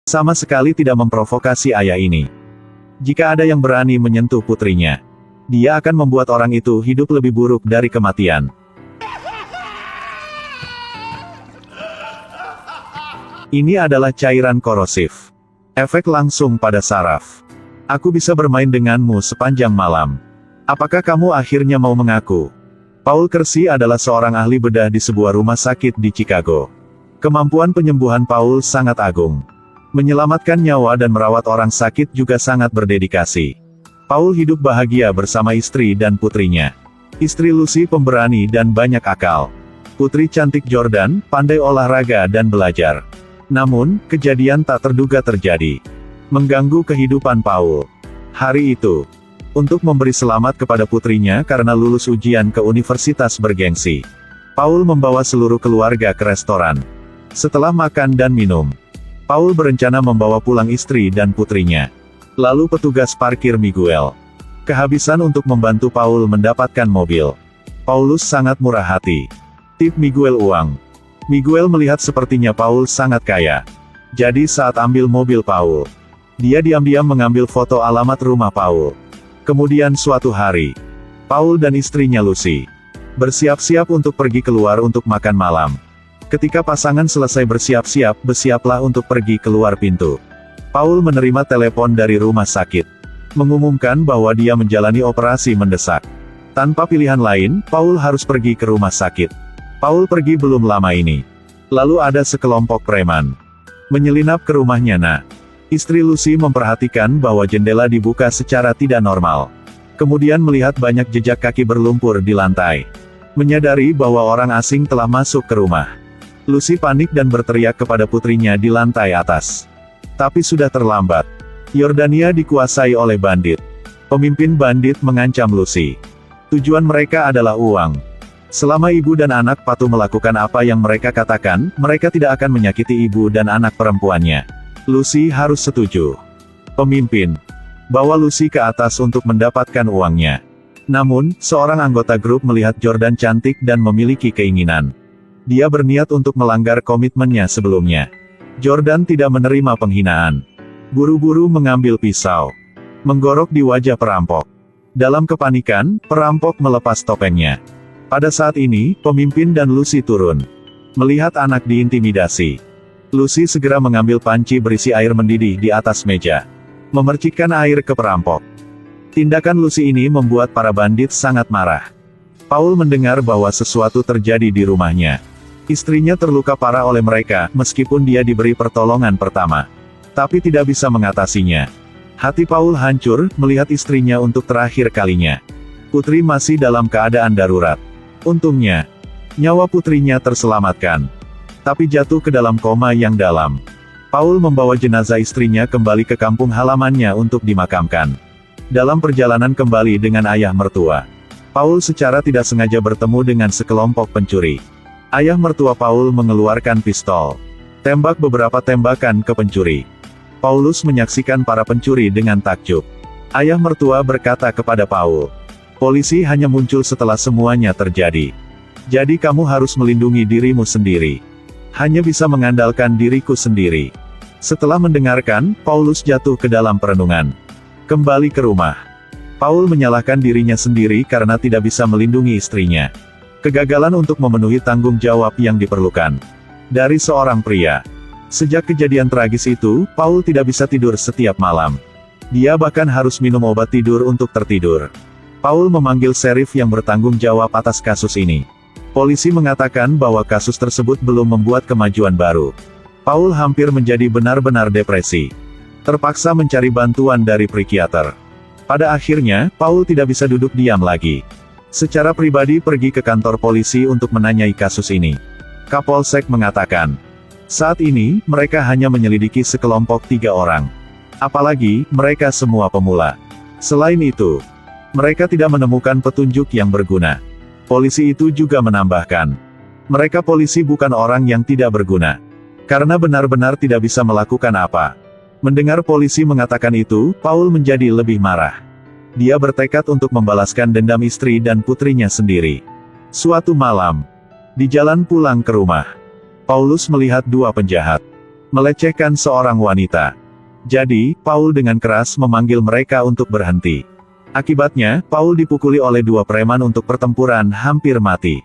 Sama sekali tidak memprovokasi ayah ini. Jika ada yang berani menyentuh putrinya, dia akan membuat orang itu hidup lebih buruk dari kematian. Ini adalah cairan korosif. Efek langsung pada saraf. Aku bisa bermain denganmu sepanjang malam. Apakah kamu akhirnya mau mengaku? Paul Kersey adalah seorang ahli bedah di sebuah rumah sakit di Chicago. Kemampuan penyembuhan Paul sangat agung. Menyelamatkan nyawa dan merawat orang sakit juga sangat berdedikasi. Paul hidup bahagia bersama istri dan putrinya. Istri Lucy pemberani dan banyak akal. Putri cantik Jordan, pandai olahraga dan belajar. Namun, kejadian tak terduga terjadi. Mengganggu kehidupan Paul. Hari itu, untuk memberi selamat kepada putrinya karena lulus ujian ke universitas bergengsi, Paul membawa seluruh keluarga ke restoran. Setelah makan dan minum, Paul berencana membawa pulang istri dan putrinya. Lalu petugas parkir Miguel kehabisan untuk membantu Paul mendapatkan mobil. Paulus sangat murah hati. Tip Miguel uang. Miguel melihat sepertinya Paul sangat kaya. Jadi saat ambil mobil Paul, dia diam-diam mengambil foto alamat rumah Paul. Kemudian suatu hari, Paul dan istrinya Lucy bersiap-siap untuk pergi keluar untuk makan malam. Ketika pasangan selesai bersiap-siap, bersiaplah untuk pergi keluar pintu. Paul menerima telepon dari rumah sakit, mengumumkan bahwa dia menjalani operasi mendesak. Tanpa pilihan lain, Paul harus pergi ke rumah sakit. Paul pergi belum lama ini. Lalu ada sekelompok preman menyelinap ke rumahnya. Istri Lucy memperhatikan bahwa jendela dibuka secara tidak normal. Kemudian melihat banyak jejak kaki berlumpur di lantai. Menyadari bahwa orang asing telah masuk ke rumah, Lucy panik dan berteriak kepada putrinya di lantai atas. Tapi sudah terlambat. Yordania dikuasai oleh bandit. Pemimpin bandit mengancam Lucy. Tujuan mereka adalah uang. Selama ibu dan anak patuh melakukan apa yang mereka katakan, mereka tidak akan menyakiti ibu dan anak perempuannya. Lucy harus setuju. Pemimpin bawa Lucy ke atas untuk mendapatkan uangnya. Namun, seorang anggota grup melihat Jordan cantik dan memiliki keinginan. Dia berniat untuk melanggar komitmennya sebelumnya. Jordan tidak menerima penghinaan. Buru-buru mengambil pisau, menggorok di wajah perampok. Dalam kepanikan, perampok melepas topengnya. Pada saat ini, pemimpin dan Lucy turun. Melihat anak diintimidasi, Lucy segera mengambil panci berisi air mendidih di atas meja, memercikkan air ke perampok. Tindakan Lucy ini membuat para bandit sangat marah. Paul mendengar bahwa sesuatu terjadi di rumahnya. Istrinya terluka parah oleh mereka, meskipun dia diberi pertolongan pertama, tapi tidak bisa mengatasinya. Hati Paul hancur, melihat istrinya untuk terakhir kalinya. Putri masih dalam keadaan darurat. Untungnya, nyawa putrinya terselamatkan, tapi jatuh ke dalam koma yang dalam. Paul membawa jenazah istrinya kembali ke kampung halamannya untuk dimakamkan. Dalam perjalanan kembali dengan ayah mertua, Paul secara tidak sengaja bertemu dengan sekelompok pencuri. Ayah mertua Paul mengeluarkan pistol, tembak beberapa tembakan ke pencuri. Paulus menyaksikan para pencuri dengan takjub. Ayah mertua berkata kepada Paul, "Polisi hanya muncul setelah semuanya terjadi. Jadi kamu harus melindungi dirimu sendiri. Hanya bisa mengandalkan diriku sendiri." Setelah mendengarkan, Paulus jatuh ke dalam perenungan. Kembali ke rumah, Paul menyalahkan dirinya sendiri karena tidak bisa melindungi istrinya. Kegagalan untuk memenuhi tanggung jawab yang diperlukan dari seorang pria. Sejak kejadian tragis itu, Paul tidak bisa tidur setiap malam. Dia bahkan harus minum obat tidur untuk tertidur. Paul memanggil serif yang bertanggung jawab atas kasus ini. Polisi mengatakan bahwa kasus tersebut belum membuat kemajuan baru. Paul hampir menjadi benar-benar depresi. Terpaksa mencari bantuan dari psikiater. Pada akhirnya, Paul tidak bisa duduk diam lagi. Secara pribadi pergi ke kantor polisi untuk menanyai kasus ini. Kapolsek mengatakan, saat ini, mereka hanya menyelidiki sekelompok 3 orang. Apalagi, mereka semua pemula. Selain itu, mereka tidak menemukan petunjuk yang berguna. Polisi itu juga menambahkan, mereka polisi bukan orang yang tidak berguna. Karena benar-benar tidak bisa melakukan apa. Mendengar polisi mengatakan itu, Paul menjadi lebih marah. Dia bertekad untuk membalaskan dendam istri dan putrinya sendiri. Suatu malam, di jalan pulang ke rumah, Paulus melihat 2 penjahat. Melecehkan seorang wanita. Jadi, Paul dengan keras memanggil mereka untuk berhenti. Akibatnya, Paul dipukuli oleh dua preman untuk pertempuran hampir mati.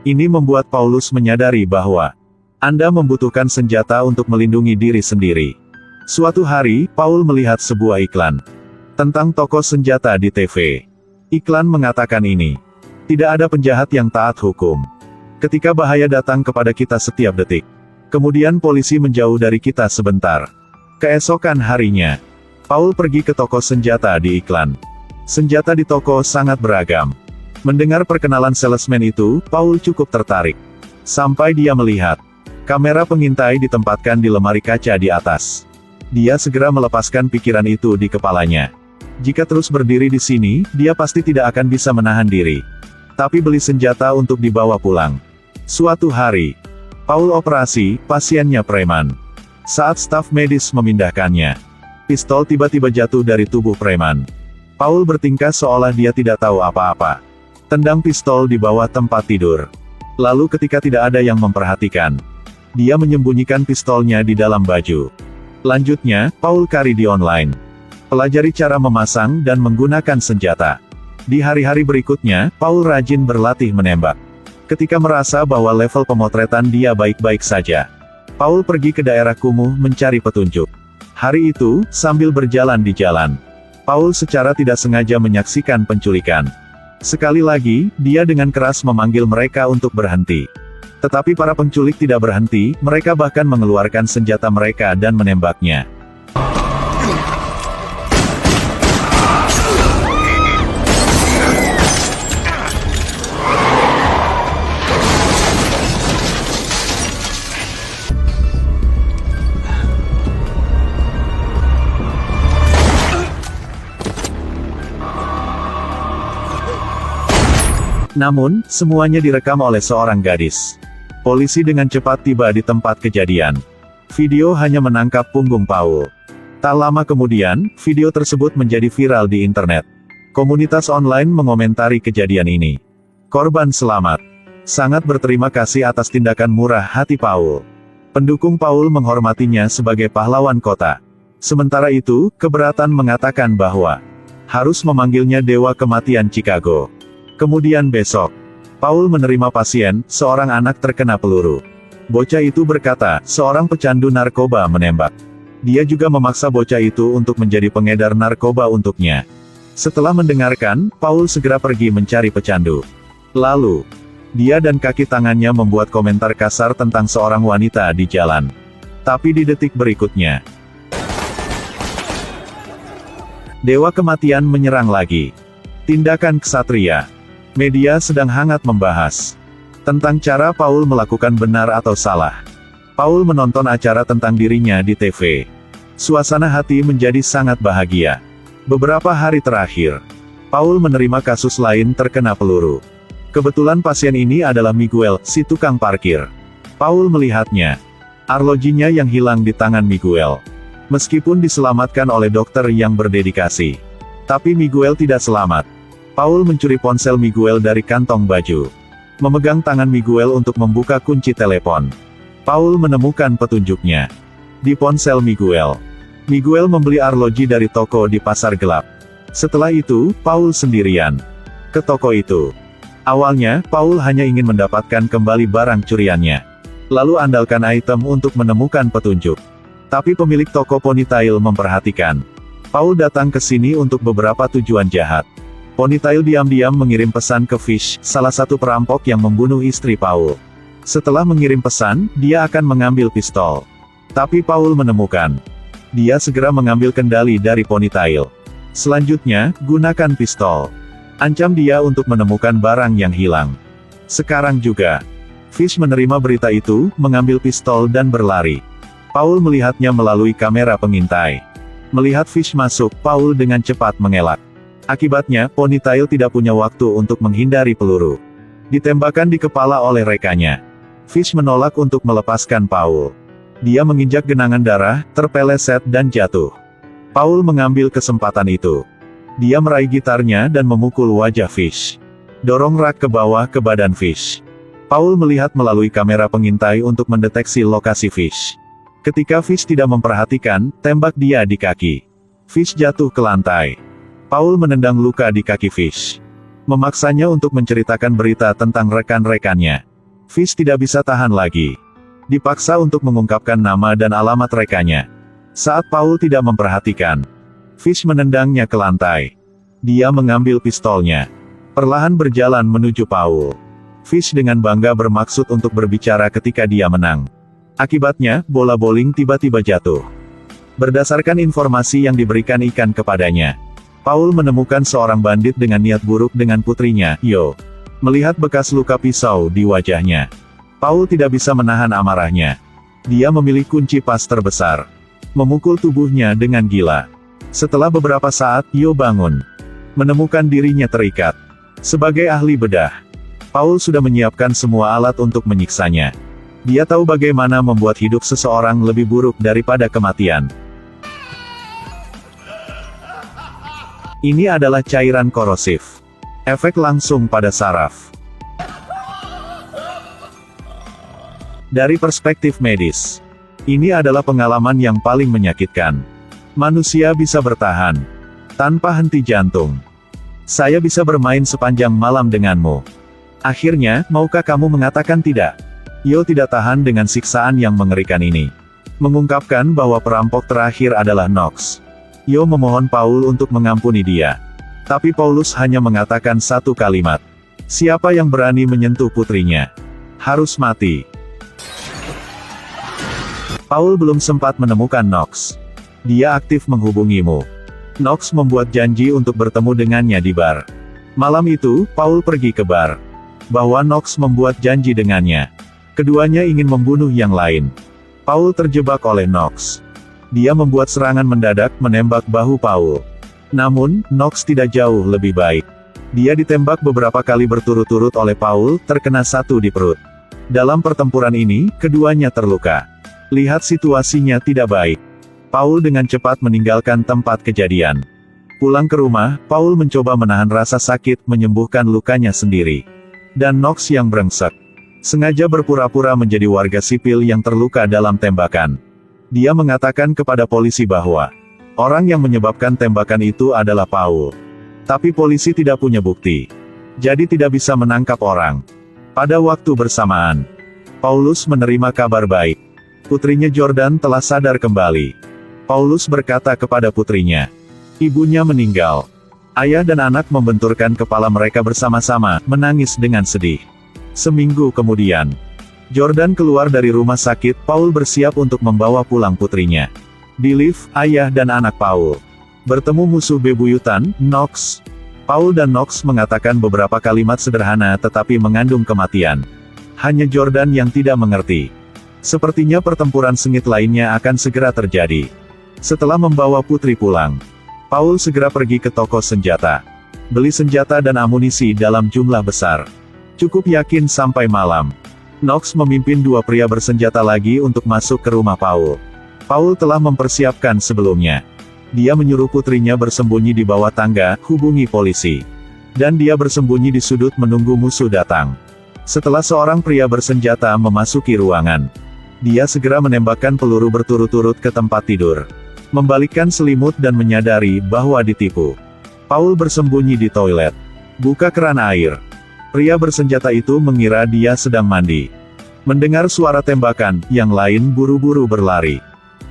Ini membuat Paulus menyadari bahwa Anda membutuhkan senjata untuk melindungi diri sendiri. Suatu hari, Paul melihat sebuah iklan tentang toko senjata di TV. Iklan mengatakan ini, tidak ada penjahat yang taat hukum. Ketika bahaya datang kepada kita setiap detik. Kemudian polisi menjauh dari kita sebentar. Keesokan harinya, Paul pergi ke toko senjata di iklan. Senjata di toko sangat beragam. Mendengar perkenalan salesman itu, Paul cukup tertarik. Sampai dia melihat kamera pengintai ditempatkan di lemari kaca di atas. Dia segera melepaskan pikiran itu di kepalanya. Jika terus berdiri di sini, dia pasti tidak akan bisa menahan diri. Tapi beli senjata untuk dibawa pulang. Suatu hari, Paul operasi pasiennya preman. Saat staf medis memindahkannya, pistol tiba-tiba jatuh dari tubuh preman. Paul bertingkah seolah dia tidak tahu apa-apa. Tendang pistol di bawah tempat tidur. Lalu ketika tidak ada yang memperhatikan, dia menyembunyikan pistolnya di dalam baju. Lanjutnya, Paul cari di online. Pelajari cara memasang dan menggunakan senjata. Di hari-hari berikutnya, Paul rajin berlatih menembak. Ketika merasa bahwa level pemotretan dia baik-baik saja, Paul pergi ke daerah kumuh mencari petunjuk. Hari itu, sambil berjalan di jalan, Paul secara tidak sengaja menyaksikan penculikan. Sekali lagi, dia dengan keras memanggil mereka untuk berhenti. Tetapi para penculik tidak berhenti, mereka bahkan mengeluarkan senjata mereka dan menembaknya. Namun, semuanya direkam oleh seorang gadis. Polisi dengan cepat tiba di tempat kejadian. Video hanya menangkap punggung Paul. Tak lama kemudian, video tersebut menjadi viral di internet. Komunitas online mengomentari kejadian ini. Korban selamat. Sangat berterima kasih atas tindakan murah hati Paul. Pendukung Paul menghormatinya sebagai pahlawan kota. Sementara itu, keberatan mengatakan bahwa harus memanggilnya Dewa Kematian Chicago. Kemudian besok, Paul menerima pasien, seorang anak terkena peluru. Bocah itu berkata, seorang pecandu narkoba menembak. Dia juga memaksa bocah itu untuk menjadi pengedar narkoba untuknya. Setelah mendengarkan, Paul segera pergi mencari pecandu. Lalu, dia dan kaki tangannya membuat komentar kasar tentang seorang wanita di jalan. Tapi di detik berikutnya, Dewa Kematian menyerang lagi. Tindakan ksatria. Media sedang hangat membahas tentang cara Paul melakukan benar atau salah. Paul menonton acara tentang dirinya di TV. Suasana hati menjadi sangat bahagia. Beberapa hari terakhir, Paul menerima kasus lain terkena peluru. Kebetulan pasien ini adalah Miguel, si tukang parkir. Paul melihatnya. Arlojinya yang hilang di tangan Miguel. Meskipun diselamatkan oleh dokter yang berdedikasi, tapi Miguel tidak selamat. Paul mencuri ponsel Miguel dari kantong baju. Memegang tangan Miguel untuk membuka kunci telepon. Paul menemukan petunjuknya di ponsel Miguel. Miguel membeli arloji dari toko di pasar gelap. Setelah itu, Paul sendirian ke toko itu. Awalnya, Paul hanya ingin mendapatkan kembali barang curiannya. Lalu andalkan item untuk menemukan petunjuk. Tapi pemilik toko ponytail memperhatikan. Paul datang ke sini untuk beberapa tujuan jahat. Ponytail diam-diam mengirim pesan ke Fish, salah satu perampok yang membunuh istri Paul. Setelah mengirim pesan, dia akan mengambil pistol. Tapi Paul menemukan. Dia segera mengambil kendali dari Ponytail. Selanjutnya, gunakan pistol. Ancam dia untuk menemukan barang yang hilang. Sekarang juga, Fish menerima berita itu, mengambil pistol dan berlari. Paul melihatnya melalui kamera pengintai. Melihat Fish masuk, Paul dengan cepat mengelak. Akibatnya, Ponytail tidak punya waktu untuk menghindari peluru. Ditembakkan di kepala oleh rekannya. Fish menolak untuk melepaskan Paul. Dia menginjak genangan darah, terpeleset dan jatuh. Paul mengambil kesempatan itu. Dia meraih gitarnya dan memukul wajah Fish. Dorong rak ke bawah ke badan Fish. Paul melihat melalui kamera pengintai untuk mendeteksi lokasi Fish. Ketika Fish tidak memperhatikan, tembak dia di kaki. Fish jatuh ke lantai. Paul menendang luka di kaki Fish. Memaksanya untuk menceritakan berita tentang rekan-rekannya. Fish tidak bisa tahan lagi. Dipaksa untuk mengungkapkan nama dan alamat rekannya. Saat Paul tidak memperhatikan, Fish menendangnya ke lantai. Dia mengambil pistolnya. Perlahan berjalan menuju Paul. Fish dengan bangga bermaksud untuk berbicara ketika dia menang. Akibatnya, bola bowling tiba-tiba jatuh. Berdasarkan informasi yang diberikan ikan kepadanya, Paul menemukan seorang bandit dengan niat buruk dengan putrinya, Yo. Melihat bekas luka pisau di wajahnya, Paul tidak bisa menahan amarahnya. Dia memilih kunci pas terbesar. Memukul tubuhnya dengan gila. Setelah beberapa saat, Yo bangun. Menemukan dirinya terikat. Sebagai ahli bedah, Paul sudah menyiapkan semua alat untuk menyiksanya. Dia tahu bagaimana membuat hidup seseorang lebih buruk daripada kematian. Ini adalah cairan korosif. Efek langsung pada saraf. Dari perspektif medis, ini adalah pengalaman yang paling menyakitkan. Manusia bisa bertahan tanpa henti jantung. Saya bisa bermain sepanjang malam denganmu. Akhirnya, maukah kamu mengatakan tidak? Yo tidak tahan dengan siksaan yang mengerikan ini. Mengungkapkan bahwa perampok terakhir adalah Knox. Yo memohon Paul untuk mengampuni dia. Tapi Paulus hanya mengatakan satu kalimat. Siapa yang berani menyentuh putrinya, harus mati. Paul belum sempat menemukan Knox. Dia aktif menghubungimu. Knox membuat janji untuk bertemu dengannya di bar. Malam itu, Paul pergi ke bar. Bahwa Knox membuat janji dengannya. Keduanya ingin membunuh yang lain. Paul terjebak oleh Knox. Dia membuat serangan mendadak menembak bahu Paul. Namun, Knox tidak jauh lebih baik. Dia ditembak beberapa kali berturut-turut oleh Paul, terkena satu di perut. Dalam pertempuran ini, keduanya terluka. Lihat situasinya tidak baik. Paul dengan cepat meninggalkan tempat kejadian. Pulang ke rumah, Paul mencoba menahan rasa sakit, menyembuhkan lukanya sendiri. Dan Knox yang brengsek sengaja berpura-pura menjadi warga sipil yang terluka dalam tembakan. Dia mengatakan kepada polisi bahwa orang yang menyebabkan tembakan itu adalah Paul. Tapi polisi tidak punya bukti. Jadi tidak bisa menangkap orang. Pada waktu bersamaan, Paulus menerima kabar baik. Putrinya Jordan telah sadar kembali. Paulus berkata kepada putrinya, ibunya meninggal. Ayah dan anak membenturkan kepala mereka bersama-sama, menangis dengan sedih. Seminggu kemudian, Jordan keluar dari rumah sakit. Paul bersiap untuk membawa pulang putrinya. Di lift, ayah dan anak Paul bertemu musuh bebuyutan, Knox. Paul dan Knox mengatakan beberapa kalimat sederhana tetapi mengandung kematian. Hanya Jordan yang tidak mengerti. Sepertinya pertempuran sengit lainnya akan segera terjadi. Setelah membawa putri pulang, Paul segera pergi ke toko senjata. Beli senjata dan amunisi dalam jumlah besar. Cukup yakin sampai malam. Knox memimpin dua pria bersenjata lagi untuk masuk ke rumah Paul. Paul telah mempersiapkan sebelumnya. Dia menyuruh putrinya bersembunyi di bawah tangga, hubungi polisi. Dan dia bersembunyi di sudut menunggu musuh datang. Setelah seorang pria bersenjata memasuki ruangan, dia segera menembakkan peluru berturut-turut ke tempat tidur. Membalikkan selimut dan menyadari bahwa ditipu. Paul bersembunyi di toilet. Buka keran air. Pria bersenjata itu mengira dia sedang mandi. Mendengar suara tembakan, yang lain buru-buru berlari.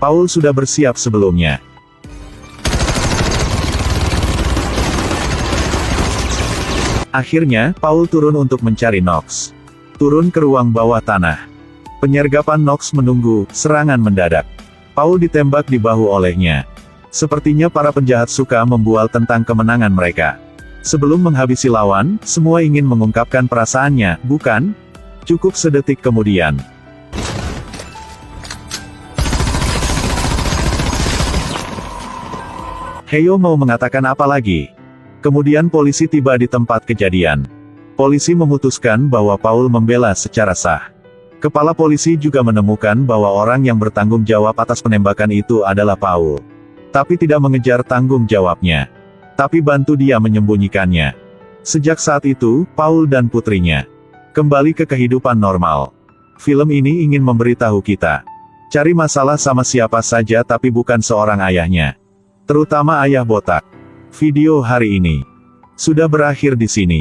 Paul sudah bersiap sebelumnya. Akhirnya, Paul turun untuk mencari Knox. Turun ke ruang bawah tanah. Penyergapan Knox menunggu, serangan mendadak. Paul ditembak di bahu olehnya. Sepertinya para penjahat suka membual tentang kemenangan mereka. Sebelum menghabisi lawan, semua ingin mengungkapkan perasaannya, bukan? Cukup sedetik kemudian. Heyo mau mengatakan apa lagi? Kemudian polisi tiba di tempat kejadian. Polisi memutuskan bahwa Paul membela secara sah. Kepala polisi juga menemukan bahwa orang yang bertanggung jawab atas penembakan itu adalah Paul. Tapi tidak mengejar tanggung jawabnya. Tapi bantu dia menyembunyikannya. Sejak saat itu, Paul dan putrinya kembali ke kehidupan normal. Film ini ingin memberitahu kita, Cari masalah sama siapa saja tapi bukan seorang ayahnya. Terutama ayah botak. Video hari ini sudah berakhir di sini.